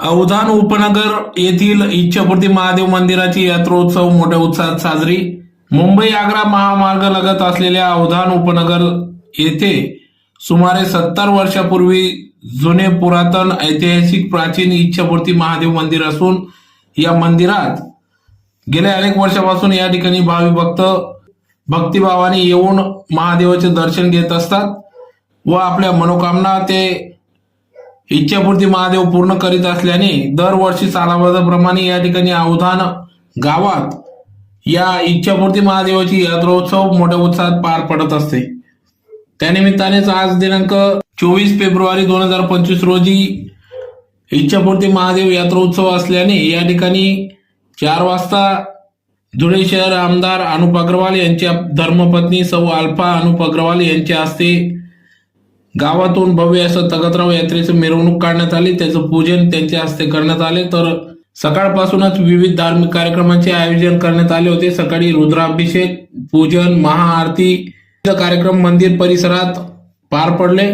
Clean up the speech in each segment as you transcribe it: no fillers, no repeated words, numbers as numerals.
अवधान उपनगर येथील इच्छापूर्ती महादेव मंदिराची यात्रोत्सव मोठ्या उत्साहात साजरी। मुंबई आग्रा महामार्ग लगत असलेल्या अवधान उपनगर येथे सुमारे 70 वर्षापूर्वी जुने पुरातन ऐतिहासिक प्राचीन इच्छापूर्ती महादेव मंदिर असून या मंदिरात गेल्या अनेक वर्षापासून या ठिकाणी भाविक भक्त भक्तिभावाने येऊन महादेवाचे दर्शन घेत असतात व आपल्या मनोकामना ते इच्छापूर्ती महादेव पूर्ण करीत असल्याने दरवर्षी सालाबादाप्रमाणे या ठिकाणी अवधान गावात या इच्छापूर्ती महादेवाची यात्रोत्सव मोठ्या उत्साहात पार पडत असते। त्यानिमित्तानेच आज दिनांक 24 फेब्रुवारी 2025 रोजी इच्छापूर्ती महादेव यात्रोत्सव असल्याने या ठिकाणी 4 वाजता धुळे शहर आमदार अनुप अग्रवाल यांच्या धर्मपत्नी सौ अल्फा अनुप अग्रवाल यांच्या हस्ते गावातून भव्य असं तगतराव यात्रेची मिरवणूक काढण्यात आली। त्याचं पूजन त्यांच्या हस्ते करण्यात आले। तर सकाळपासूनच विविध धार्मिक कार्यक्रमांचे आयोजन करण्यात आले होते। सकाळी रुद्राभिषेक, पूजन, महाआरती कार्यक्रम मंदिर परिसरात पार पडले।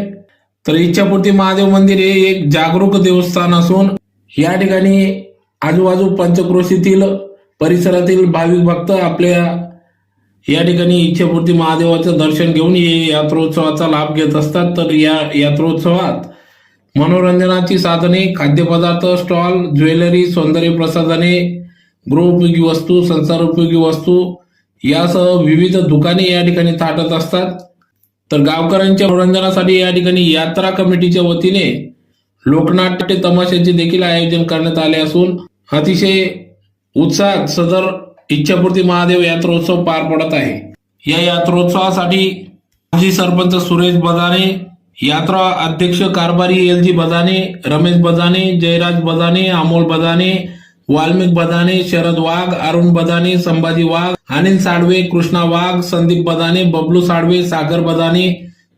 तर इच्छापूर्ती महादेव मंदिर हे एक जागरूक देवस्थान असून या ठिकाणी आजूबाजू पंचक्रोशीतील परिसरातील भाविक भक्त आपल्या या ठिकाणी इच्छापूर्ती महादेवाचं दर्शन घेऊन यात्रोत्सवाचा लाभ घेत असतात। तर या यात्रोत्सवात मनोरंजनाची साधने, खाद्यपदार्थ स्टॉल, ज्वेलरी, सौंदर्य प्रसाधने, गृहोपयोगी वस्तू, संसारोपयोगी वस्तू यासह विविध दुकाने या ठिकाणी थाटत असतात। तर गावकऱ्यांच्या मनोरंजनासाठी या ठिकाणी यात्रा कमिटीच्या वतीने लोकनाट्य तमाशाचे देखील आयोजन करण्यात आले असून अतिशय उत्साहात सदर इच्छापूर्ती महादेव यात्रोत्सव पार पडत आहे। या यात्रोत्सवासाठी माजी सरपंच सुरेश बदाने, यात्रा अध्यक्ष कारभारी LG बदाने, रमेश बदाने, जयराज बदाने, अमोल बदाने, वाल्मिक बदाने, शरद वाघ, अरुण बदाने, संभाजी वाघ, अनिल साळवे, कृष्णा वाघ, संदीप बदाने, बबलू साळवे, सागर बदाने,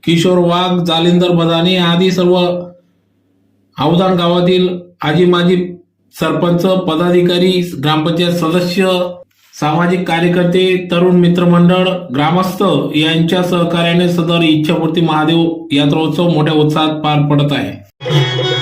किशोर वाघ, जालिंदर बदाने आदी सर्व अवधान गावातील आजी माजी सरपंच, पदाधिकारी, ग्रामपंचायत सदस्य, सामाजिक कार्यकर्ते, तरुण मित्रमंडळ, ग्रामस्थ यांच्या सहकार्याने सदर इच्छापूर्ती महादेव यात्रोत्सव मोठ्या उत्साहात पार पडत आहे।